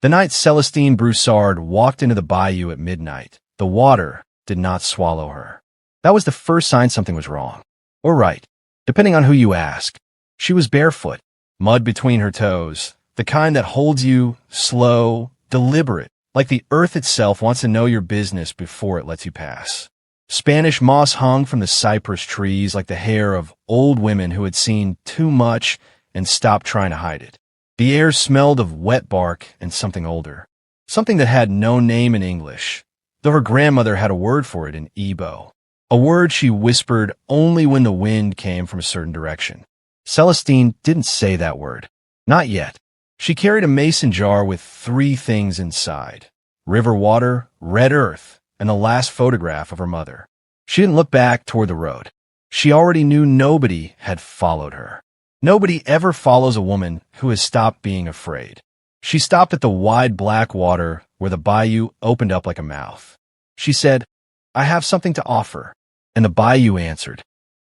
The night Celestine Broussard walked into the Bayou at midnight, the water did not swallow her. That was the first sign something was wrong. Or right, depending on who you ask. She was barefoot, mud between her toes, the kind that holds you, slow, deliberate, like the earth itself wants to know your business before it lets you pass. Spanish moss hung from the cypress trees like the hair of old women who had seen too much and stopped trying to hide it. The air smelled of wet bark and something older, something that had no name in English, though her grandmother had a word for it in Igbo, a word she whispered only when the wind came from a certain direction. Celestine didn't say that word. Not yet. She carried a mason jar with 3 things inside: river water, red earth, and the last photograph of her mother. She didn't look back toward the road. She already knew nobody had followed her. Nobody ever follows a woman who has stopped being afraid. She stopped at the wide black water where the bayou opened up like a mouth. She said, "I have something to offer." And the bayou answered.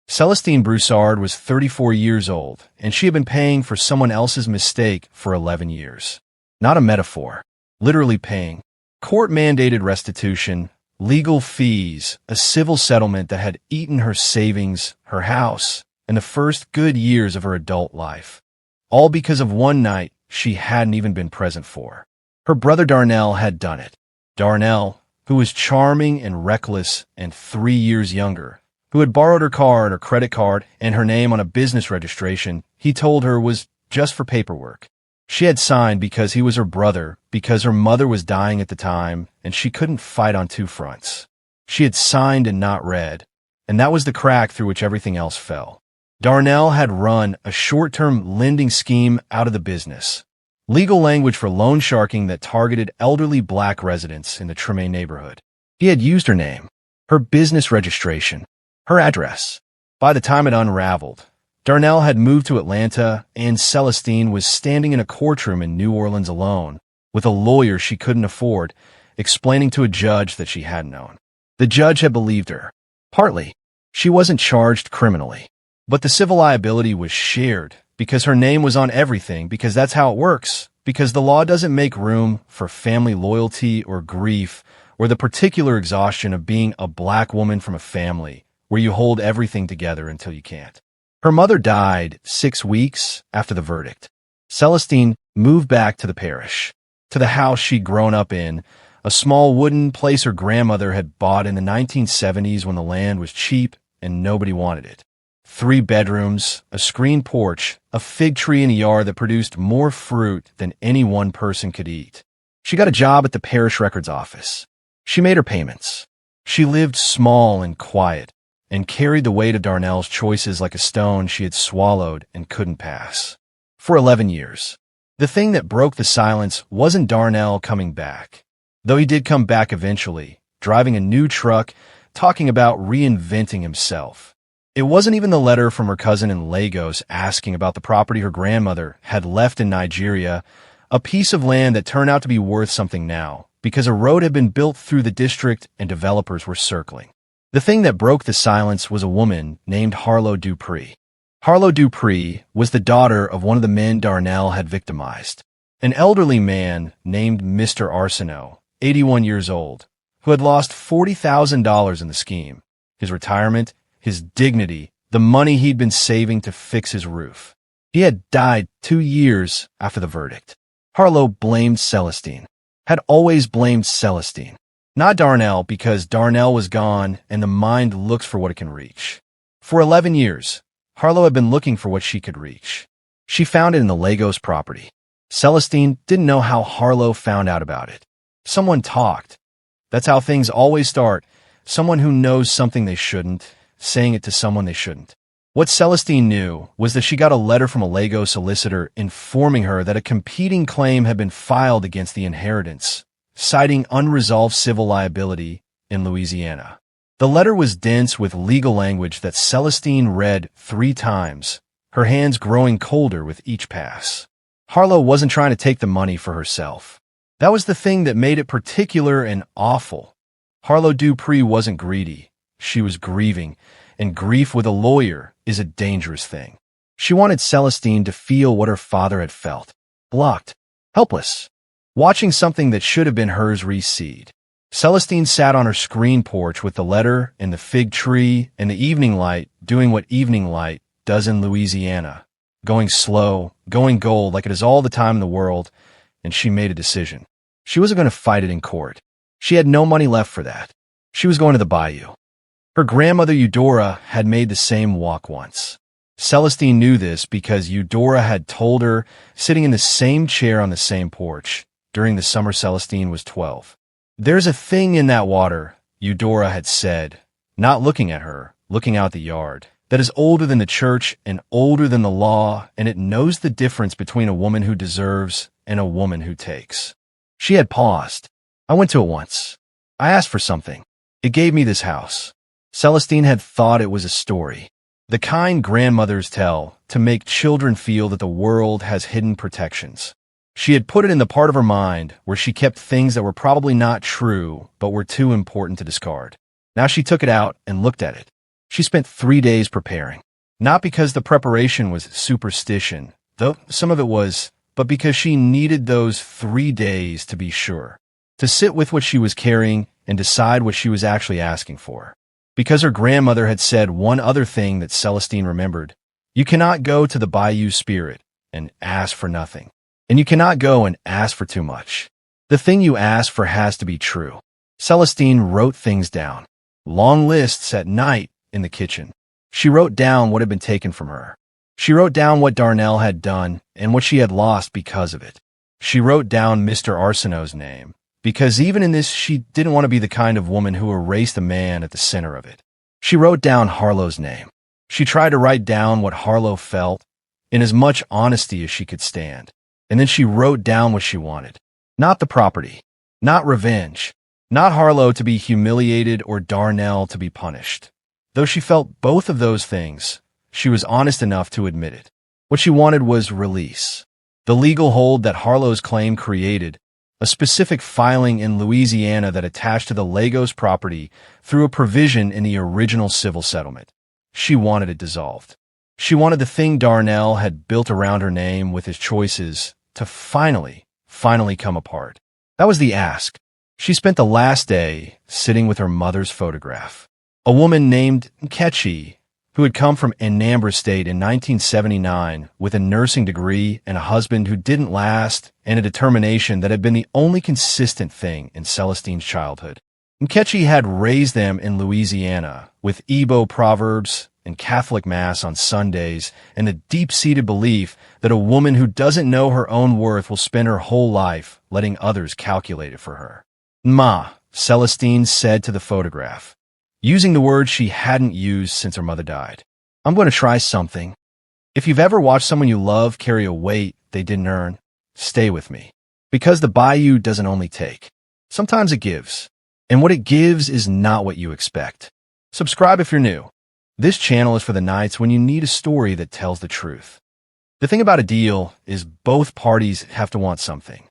Celestine Broussard was 34 years old, and she had been paying for someone else's mistake for 11 years. Not a metaphor. Literally paying. Court-mandated restitution, legal fees, a civil settlement that had eaten her savings, her house, and the first good years of her adult life. All because of one night she hadn't even been present for. Her brother Darnell had done it. Darnell, who was charming and reckless and 3 years younger, who had borrowed her card or credit card and her name on a business registration he told her was just for paperwork. She had signed because he was her brother, because her mother was dying at the time, and she couldn't fight on 2 fronts. She had signed and not read, and that was the crack through which everything else fell. Darnell had run a short-term lending scheme out of the business. Legal language for loan sharking that targeted elderly black residents in the Tremaine neighborhood. He had used her name, her business registration, her address. By the time it unraveled, Darnell had moved to Atlanta, and Celestine was standing in a courtroom in New Orleans alone, with a lawyer she couldn't afford, explaining to a judge that she hadn't known. The judge had believed her. Partly. She wasn't charged criminally. But the civil liability was shared, because her name was on everything, because that's how it works, because the law doesn't make room for family loyalty or grief, or the particular exhaustion of being a black woman from a family, where you hold everything together until you can't. Her mother died 6 weeks after the verdict. Celestine moved back to the parish, to the house she'd grown up in, a small wooden place her grandmother had bought in the 1970s when the land was cheap and nobody wanted it. 3 bedrooms, a screened porch, a fig tree in a yard that produced more fruit than any one person could eat. She got a job at the parish records office. She made her payments. She lived small and quiet, and carried the weight of Darnell's choices like a stone she had swallowed and couldn't pass. For 11 years. The thing that broke the silence wasn't Darnell coming back, though he did come back eventually, driving a new truck, talking about reinventing himself. It wasn't even the letter from her cousin in Lagos asking about the property her grandmother had left in Nigeria, a piece of land that turned out to be worth something now, because a road had been built through the district and developers were circling. The thing that broke the silence was a woman named Harlow Dupree. Harlow Dupree was the daughter of one of the men Darnell had victimized, an elderly man named Mr. Arsenault, 81 years old, who had lost $40,000 in the scheme, his retirement, his dignity, the money he'd been saving to fix his roof. He had died 2 years after the verdict. Harlow blamed Celestine, had always blamed Celestine. Not Darnell, because Darnell was gone and the mind looks for what it can reach. For 11 years, Harlow had been looking for what she could reach. She found it in the Lagos property. Celestine didn't know how Harlow found out about it. Someone talked. That's how things always start. Someone who knows something they shouldn't, saying it to someone they shouldn't. What Celestine knew was that she got a letter from a Lagos solicitor informing her that a competing claim had been filed against the inheritance, citing unresolved civil liability in Louisiana. The letter was dense with legal language that Celestine read 3 times, her hands growing colder with each pass. Harlow wasn't trying to take the money for herself. That was the thing that made it particular and awful. Harlow Dupree wasn't greedy. She was grieving, and grief with a lawyer is a dangerous thing. She wanted Celestine to feel what her father had felt. Blocked. Helpless. watching something that should have been hers reseed. Celestine sat on her screen porch with the letter and the fig tree and the evening light doing what evening light does in Louisiana, going slow, going gold like it is all the time in the world, and she made a decision. She wasn't going to fight it in court. She had no money left for that. She was going to the Bayou. Her grandmother Eudora had made the same walk once. Celestine knew this because Eudora had told her, sitting in the same chair on the same porch, during the summer Celestine was 12. "There's a thing in that water," Eudora had said, not looking at her, looking out the yard, "that is older than the church and older than the law, and it knows the difference between a woman who deserves and a woman who takes." She had paused. "I went to it once. I asked for something. It gave me this house." Celestine had thought it was a story, the kind grandmothers tell to make children feel that the world has hidden protections. She had put it in the part of her mind where she kept things that were probably not true but were too important to discard. Now she took it out and looked at it. She spent 3 days preparing, not because the preparation was superstition, though some of it was, but because she needed those 3 days to be sure, to sit with what she was carrying and decide what she was actually asking for. Because her grandmother had said one other thing that Celestine remembered: you cannot go to the Bayou Spirit and ask for nothing. And you cannot go and ask for too much. The thing you ask for has to be true. Celestine wrote things down. Long lists at night in the kitchen. She wrote down what had been taken from her. She wrote down what Darnell had done and what she had lost because of it. She wrote down Mr. Arsenault's name, because even in this she didn't want to be the kind of woman who erased the man at the center of it. She wrote down Harlow's name. She tried to write down what Harlow felt in as much honesty as she could stand. And then she wrote down what she wanted. Not the property, not revenge, not Harlow to be humiliated or Darnell to be punished. Though she felt both of those things, she was honest enough to admit it. What she wanted was release. The legal hold that Harlow's claim created, a specific filing in Louisiana that attached to the Lagos property through a provision in the original civil settlement. She wanted it dissolved. She wanted the thing Darnell had built around her name with his choices to finally come apart. That was the ask. She spent the last day sitting with her mother's photograph. A woman named Nkechi, who had come from Anambra State in 1979 with a nursing degree and a husband who didn't last and a determination that had been the only consistent thing in Celestine's childhood. Nkechi had raised them in Louisiana with Igbo proverbs and Catholic Mass on Sundays, and the deep-seated belief that a woman who doesn't know her own worth will spend her whole life letting others calculate it for her. "Ma," Celestine said to the photograph, using the word she hadn't used since her mother died. "I'm going to try something. If you've ever watched someone you love carry a weight they didn't earn, stay with me. Because the Bayou doesn't only take. Sometimes it gives. And what it gives is not what you expect. Subscribe if you're new. This channel is for the nights when you need a story that tells the truth. The thing about a deal is both parties have to want something."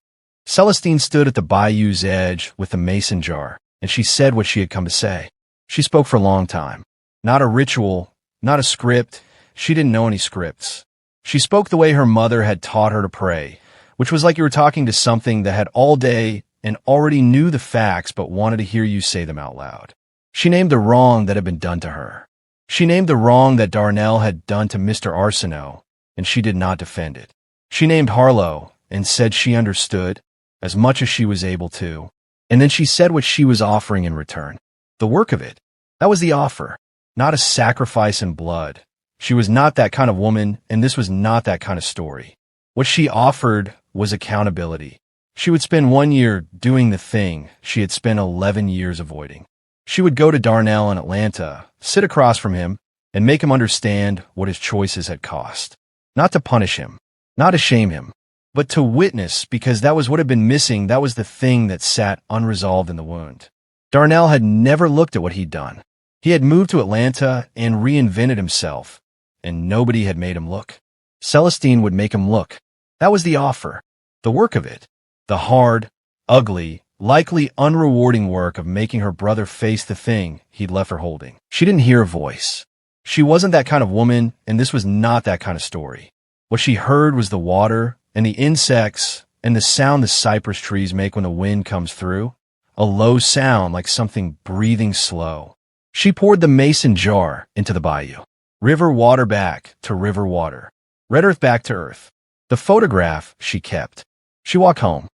Celestine stood at the bayou's edge with the mason jar, and she said what she had come to say. She spoke for a long time. Not a ritual, not a script. She didn't know any scripts. She spoke the way her mother had taught her to pray, which was like you were talking to something that had all day and already knew the facts but wanted to hear you say them out loud. She named the wrong that had been done to her. She named the wrong that Darnell had done to Mr. Arsenault, and she did not defend it. She named Harlow and said she understood, as much as she was able to, and then she said what she was offering in return. The work of it. That was the offer, not a sacrifice in blood. She was not that kind of woman, and this was not that kind of story. What she offered was accountability. She would spend 1 year doing the thing she had spent 11 years avoiding. She would go to Darnell in Atlanta, sit across from him, and make him understand what his choices had cost. Not to punish him, not to shame him, but to witness, because that was what had been missing. That was the thing that sat unresolved in the wound. Darnell had never looked at what he'd done. He had moved to Atlanta and reinvented himself, and nobody had made him look. Celestine would make him look. That was the offer, the work of it, the hard, ugly, likely unrewarding work of making her brother face the thing he'd left her holding. She didn't hear a voice. She wasn't that kind of woman, and this was not that kind of story. What she heard was the water and the insects and the sound the cypress trees make when the wind comes through, a low sound like something breathing slow. She poured the mason jar into the bayou. River water back to river water. Red earth back to earth. The photograph she kept. She walked home.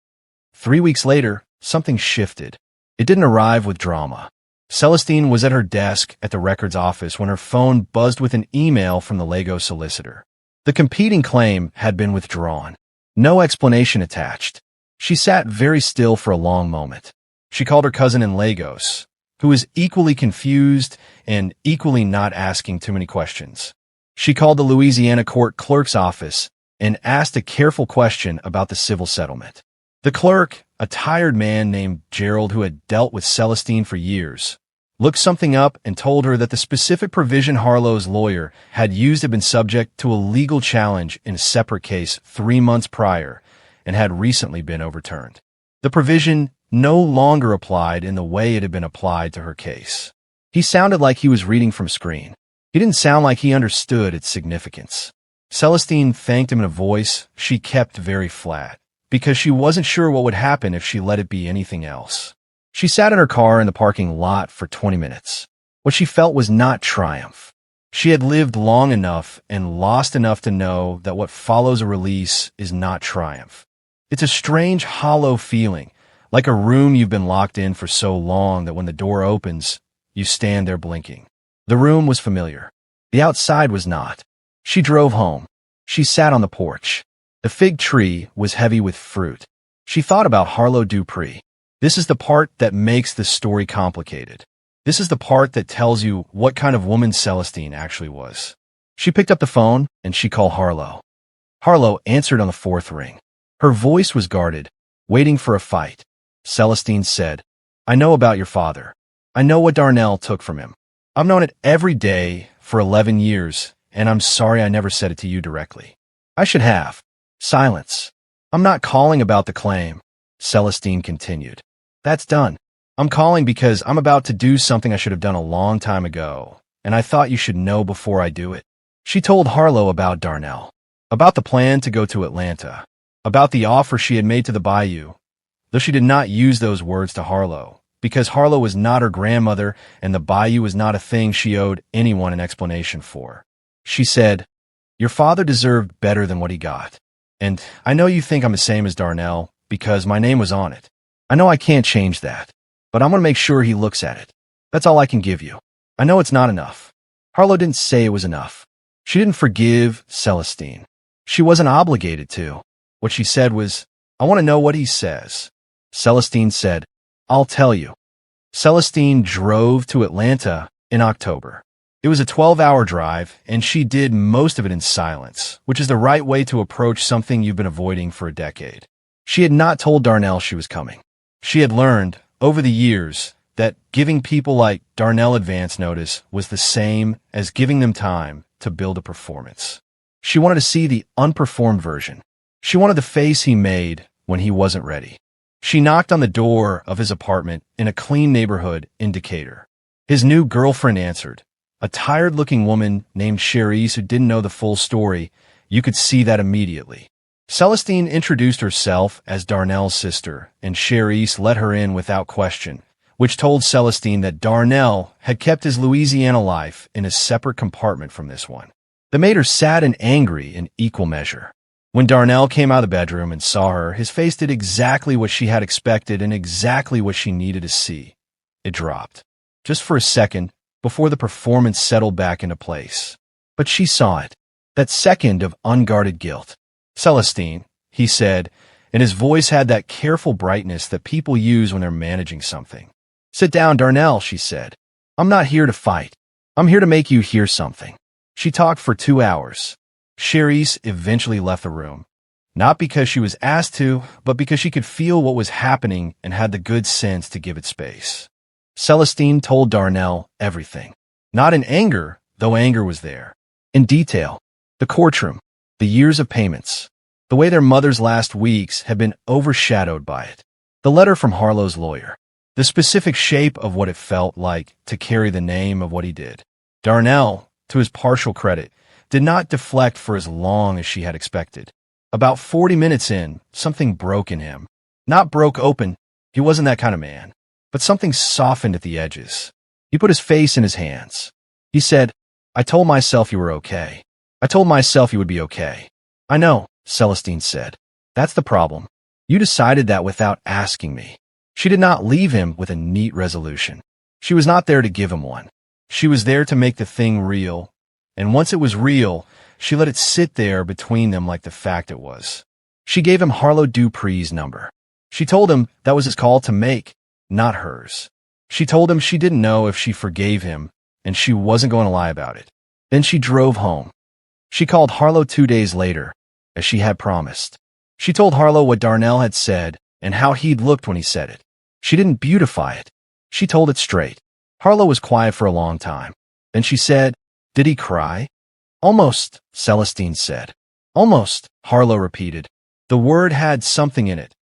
3 weeks later, something shifted. It didn't arrive with drama. Celestine was at her desk at the records office when her phone buzzed with an email from the Lego solicitor. The competing claim had been withdrawn. No explanation attached. She sat very still for a long moment. She called her cousin in Lagos, who was equally confused and equally not asking too many questions. She called the Louisiana court clerk's office and asked a careful question about the civil settlement. The clerk, a tired man named Gerald who had dealt with Celestine for years, looked something up and told her that the specific provision Harlow's lawyer had used had been subject to a legal challenge in a separate case 3 months prior and had recently been overturned. The provision no longer applied in the way it had been applied to her case. He sounded like he was reading from screen. He didn't sound like he understood its significance. Celestine thanked him in a voice she kept very flat, because she wasn't sure what would happen if she let it be anything else. She sat in her car in the parking lot for 20 minutes. What she felt was not triumph. She had lived long enough and lost enough to know that what follows a release is not triumph. It's a strange, hollow feeling, like a room you've been locked in for so long that when the door opens, you stand there blinking. The room was familiar. The outside was not. She drove home. She sat on the porch. The fig tree was heavy with fruit. She thought about Harlow Dupree. This is the part that makes the story complicated. This is the part that tells you what kind of woman Celestine actually was. She picked up the phone and she called Harlow. Harlow answered on the 4th ring. Her voice was guarded, waiting for a fight. Celestine said, "I know about your father. I know what Darnell took from him. I've known it every day for 11 years, and I'm sorry I never said it to you directly. I should have." Silence. "I'm not calling about the claim," Celestine continued. "That's done. I'm calling because I'm about to do something I should have done a long time ago, and I thought you should know before I do it." She told Harlow about Darnell, about the plan to go to Atlanta, about the offer she had made to the Bayou, though she did not use those words to Harlow, because Harlow was not her grandmother and the Bayou was not a thing she owed anyone an explanation for. She said, "Your father deserved better than what he got. And I know you think I'm the same as Darnell because my name was on it. I know I can't change that, but I'm going to make sure he looks at it. That's all I can give you. I know it's not enough." Harlow didn't say it was enough. She didn't forgive Celestine. She wasn't obligated to. What she said was, "I want to know what he says." Celestine said, "I'll tell you." Celestine drove to Atlanta in October. It was a 12-hour drive, and she did most of it in silence, which is the right way to approach something you've been avoiding for a decade. She had not told Darnell she was coming. She had learned, over the years, that giving people like Darnell advance notice was the same as giving them time to build a performance. She wanted to see the unperformed version. She wanted the face he made when he wasn't ready. She knocked on the door of his apartment in a clean neighborhood in Decatur. His new girlfriend answered. A tired-looking woman named Cherise who didn't know the full story. You could see that immediately. Celestine introduced herself as Darnell's sister, and Cherise let her in without question, which told Celestine that Darnell had kept his Louisiana life in a separate compartment from this one. That made her sad and angry in equal measure. When Darnell came out of the bedroom and saw her, his face did exactly what she had expected and exactly what she needed to see. It dropped. Just for a second, before the performance settled back into place. But she saw it. That second of unguarded guilt. "Celestine," he said, and his voice had that careful brightness that people use when they're managing something. "Sit down, Darnell," she said. "I'm not here to fight. I'm here to make you hear something." She talked for 2 hours. Cherise eventually left the room. Not because she was asked to, but because she could feel what was happening and had the good sense to give it space. Celestine told Darnell everything. Not in anger, though anger was there. In detail. The courtroom. The years of payments. The way their mother's last weeks had been overshadowed by it. The letter from Harlow's lawyer. The specific shape of what it felt like to carry the name of what he did. Darnell, to his partial credit, did not deflect for as long as she had expected. About 40 minutes in, something broke in him. Not broke open, he wasn't that kind of man, but something softened at the edges. He put his face in his hands. He said, "I told myself you were okay. I told myself you would be okay." "I know," Celestine said. "That's the problem. You decided that without asking me." She did not leave him with a neat resolution. She was not there to give him one. She was there to make the thing real, and once it was real, she let it sit there between them like the fact it was. She gave him Harlow Dupree's number. She told him that was his call to make, not hers. She told him she didn't know if she forgave him, and she wasn't going to lie about it. Then she drove home. She called Harlow 2 days later, as she had promised. She told Harlow what Darnell had said and how he'd looked when he said it. She didn't beautify it. She told it straight. Harlow was quiet for a long time. Then she said, "Did he cry?" "Almost," Celestine said. "Almost," Harlow repeated. The word had something in it.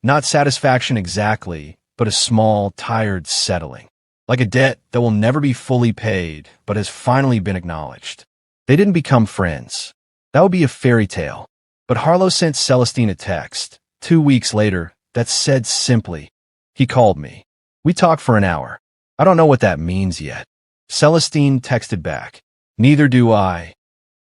Not satisfaction exactly, but a small, tired settling. Like a debt that will never be fully paid, but has finally been acknowledged. They didn't become friends. That would be a fairy tale. But Harlow sent Celestine a text, 2 weeks later, that said simply, "He called me. We talked for an hour. I don't know what that means yet." Celestine texted back, "Neither do I."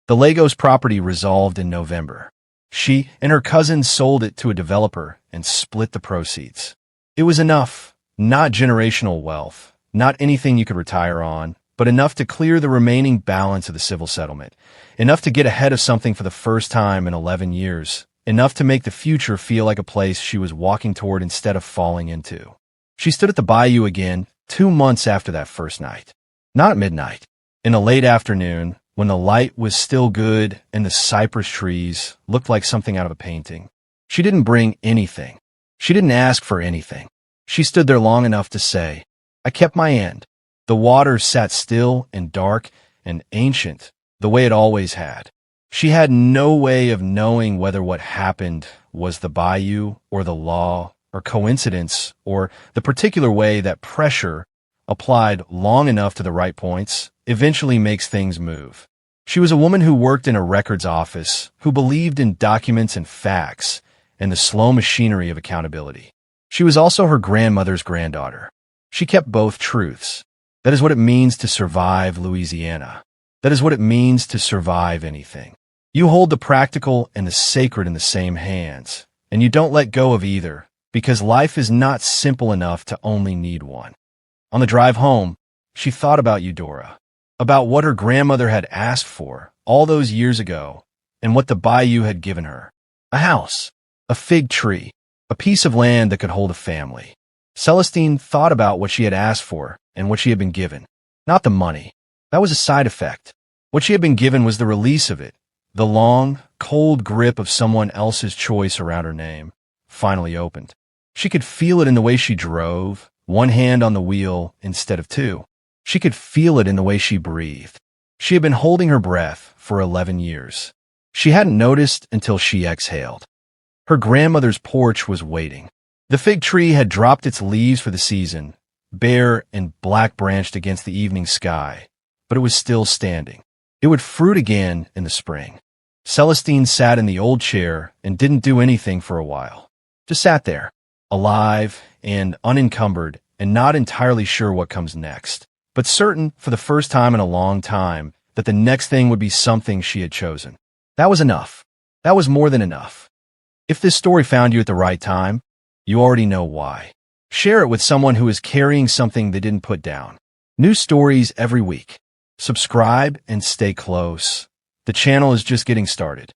The Lagos property resolved in November. She and her cousin sold it to a developer and split the proceeds. It was enough, not generational wealth, not anything you could retire on, but enough to clear the remaining balance of the civil settlement, enough to get ahead of something for the first time in 11 years, enough to make the future feel like a place she was walking toward instead of falling into. She stood at the Bayou again 2 months after that first night. Not at midnight. In the late afternoon, when the light was still good and the cypress trees looked like something out of a painting. She didn't bring anything. She didn't ask for anything. She stood there long enough to say, "I kept my end." The water sat still and dark and ancient, the way it always had. She had no way of knowing whether what happened was the Bayou or the law or coincidence or the particular way that pressure, applied long enough to the right points, eventually makes things move. She was a woman who worked in a records office, who believed in documents and facts and the slow machinery of accountability. She was also her grandmother's granddaughter. She kept both truths. That is what it means to survive Louisiana. That is what it means to survive anything. You hold the practical and the sacred in the same hands, and you don't let go of either, because life is not simple enough to only need one. On the drive home, she thought about Eudora, about what her grandmother had asked for all those years ago, and what the Bayou had given her. A house, a fig tree, a piece of land that could hold a family. Celestine thought about what she had asked for and what she had been given. Not the money. That was a side effect. What she had been given was the release of it, the long, cold grip of someone else's choice around her name, finally opened. She could feel it in the way she drove, one hand on the wheel instead of two. She could feel it in the way she breathed. She had been holding her breath for 11 years. She hadn't noticed until she exhaled. Her grandmother's porch was waiting. The fig tree had dropped its leaves for the season, bare and black-branched against the evening sky, but it was still standing. It would fruit again in the spring. Celestine sat in the old chair and didn't do anything for a while. Just sat there, alive and unencumbered and not entirely sure what comes next, but certain for the first time in a long time that the next thing would be something she had chosen. That was enough. That was more than enough. If this story found you at the right time, you already know why. Share it with someone who is carrying something they didn't put down. New stories every week. Subscribe and stay close. The channel is just getting started.